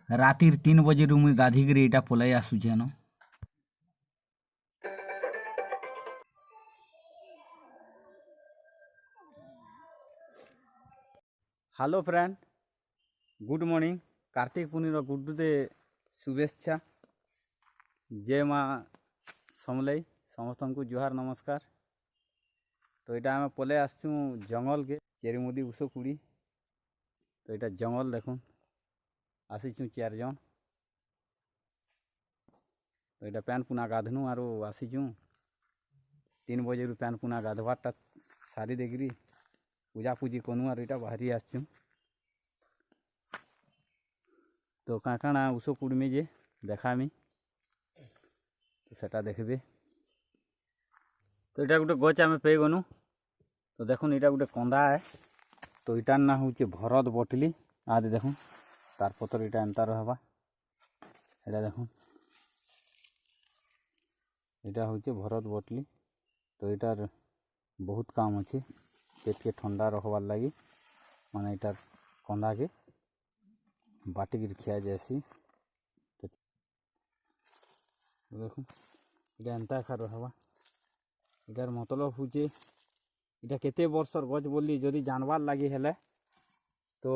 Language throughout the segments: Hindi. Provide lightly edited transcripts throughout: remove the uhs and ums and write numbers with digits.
रातिर 3 बजे मुई गाधिकी इटा पलाई आसुचे न। Hello friend, good morning. Kartik Purnima गुड्डुते शुभेच्छा। जय माँ समलई समस्त को जुहार नमस्कार। तो यहाँ आम पलै आसचु जंगल के चेरीमुदी उष कुड़ी। तो यहाँ जंगल देखुन आसीचु 4 जन। तो यहाँ पैन पुना गाधनु आरो आसीचु 3 बजे पैन पुना गाधवारटा सारी देकरी पूजा पूजी कनु आर यहाँ बाहरी आसचु। तो काँ काଣା उष कुड़मी जे देखामी तो सेटा देखबे। तो यहाँ गोटे गच आम पे गनु। तो देखुन यहाँ गोटे कंदा है। तो इटार ना हूँ भरत बटली आदि देखुन तार पतर इटा एंता रहबा। यहाँ देखुन यहाँ हूँ भरत बटली। तो इटार बहुत काम अच्छे पेट के ठंडा रखबार लगी माने इटार कंदा के बाटिक खिया जासी। तो देखुन इटा एंता खा रहबा। इटार मतलब हूँ इटा केते वर्षर गच बोली जदि जानवार लगी हेले तो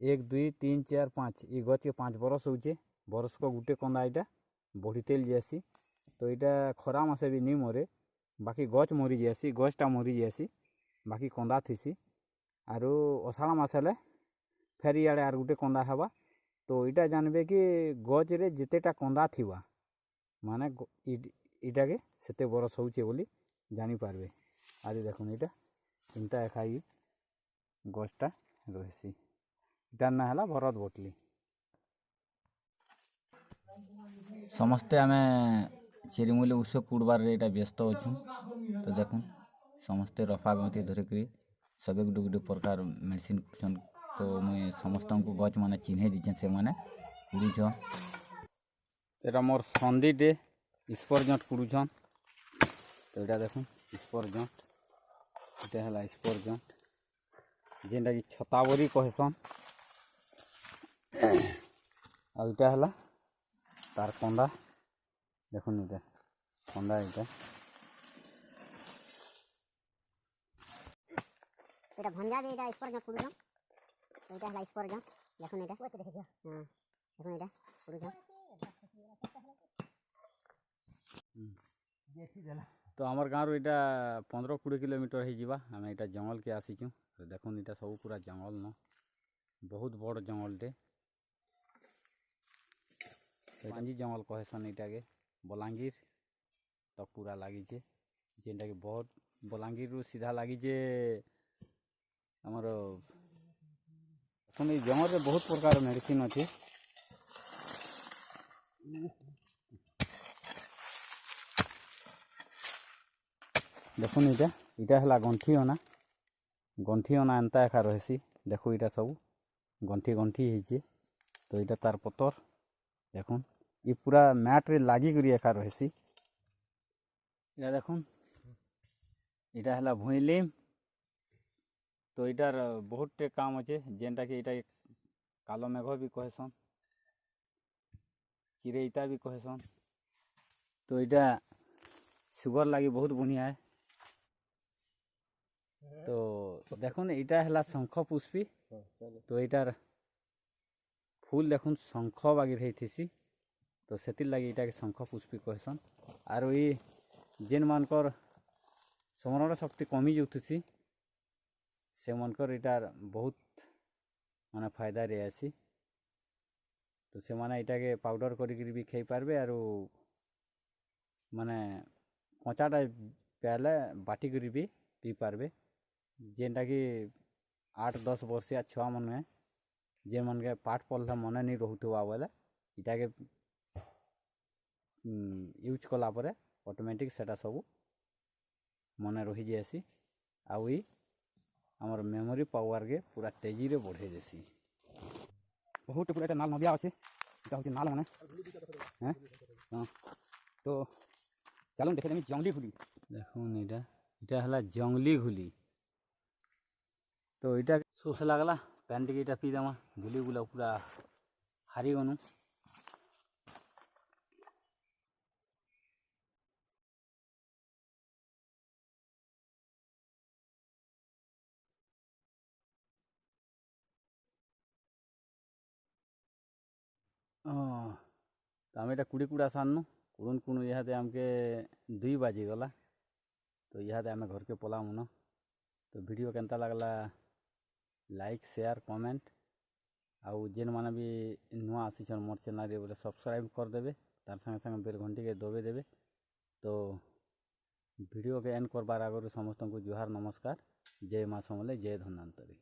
1 2 3 4 5 ये गच के 5 बरस होचे। बरस को गुटे कंदा इटा बढ़ी तेल जासी। तो इटा खरा मासे भी नहीं मरे बाकी गच मरी जासी। गचटा मरी जासी बाकी कंदा थीसी। आरो अषाढ़ मास हेले फेर इे आर गोटे कंदा हेबा। तो इटा जानबे कि गच रे जितेटा कंदा थिबा माने इटा के सेते बरस होचे बोली जानी पारबे। आज देखुन इटा चिंता खाई गछटा रहीसी। इटार ना है भरत बटली। समस्ते आम चेरीमूली उष कुड़बार यहाँ व्यस्त अच्छु। तो देखुन समस्ते रफा गति धरिक सब गुटे गुटे प्रकार मेडिसिन कर। तो मुझे समस्त को गच मैंने चिन्ह दीचे से मैंने कुड़ुछ। यहाँ मोर संदीटे स्पर जट कुड़ुछन। तो यहाँ देखुन स्पर जट इटा है स्पर जट जेनटा कि छतावरी कहसन। आटा है तार कंदा देखुन इटा कंदा इटा এটা ভঞ্জা দিয়ে এটা স্পর জট পুরুজন। তো এটা হলো স্পর জট দেখুন এটা ওই তো দেখেছো। হ্যাঁ দেখুন এটা পুরুজন। तो आमर गाँव यहाँ 15-20 किलोमीटर हो आम यहाँ जंगल के आसीचु। तो देखुन यहाँ सब पूरा जंगल न बहुत बड़ जंगलटे पांजी जंगल कहसन। यहाँ के बलांगीर तक पूरा लगे जेनटा कि बहुत बलांगीर रु सीधा लगे आमर जंगल में बहुत प्रकार मेडिसिन अच्छे। देखुन इटा है गंठी अना एंता एका रहीसी। देखो इटा सब गंठी गंठी होइचे। तो इटा तार पतर देखुन ये पूरा मैट रे लागी करी एका रहीसी। इटा देखुन इटा है भुईलीम। तो इटार बहुत टे काम अच्छे जेनटा कि इटा कालो मेघ भी कहसन चिरेईता भी कहसन। तो इटा सुगर लगी बहुत बढ़िया है। तो देखुन इटा है शंख पुष्पी। तो इटार फूल देखुन शंख बागी रही। तो से लगी इटा के शंख पुष्पी कहसन। आर ये जेन मानकर स्मरण शक्ति कमी जाऊँसी से मनकर इटार बहुत माने फायदा रही। तो से माने इटा के पाउडर करी भी खाई पारबे। आरो माने कचाटा प्याले बाटी करी भी पी पारबे। जेनटा कि 8-10 वर्षिया छुआ मन में जे मन के पाठ पढ़ला मन नहीं रोथुआ बोले इटा के यूज कला परे ऑटोमेटिक सेटा सब मन रही जासी। आउ आमर मेमोरी पावर के पूरा तेजी रे बढ़े देसी। बहुत पूरा नाल नदिया अच्छे हूँ नाल मैंने हाँ। तो चलो देखे जंगली फुली देखुन इटा এটা হলা জঙ্গলি ঘুলি। তো এটা শোষ লাগলা প্যান টিকে এটা পি দেমা ঘুলিগুলা পুরা হারি গনু। ତ ଆମେ ଏଇଟା କୁଡ଼ା ସାରନୁ କୁଣୁ ଇହାଦେ ଆମକେ 2 ବାଜିଗଲା। ତ ଇହାଦେ ଆମେ ଘରକେ ପଲାମୁନ। ତ ଭିଡ଼ିଓ କେନ୍ତା ଲାଗଲା ଲାଇକ୍ ସେୟାର କମେଣ୍ଟ ଆଉ ଯେନ୍ ମାନେ ବି ନୂଆ ଆସିଛନ୍ ମୋର୍ ଚ୍ୟାନେଲ୍ରେ ବୋଲେ ସବସ୍କ୍ରାଇବ୍ କରିଦେବେ, ତାର୍ ସାଙ୍ଗେ ସାଙ୍ଗେ ବେଲ୍ ଘଣ୍ଟିକେ ଦବେଇ ଦେବେ। ତ ଭିଡ଼ିଓକେ ଏଣ୍ଡ କରବାର୍ ଆଗରୁ ସମସ୍ତଙ୍କୁ ଜୁହାର ନମସ୍କାର। ଜୟ ମା ସମଲେଇ, ଜୟ ଧନ୍ୱନ୍ତରୀ।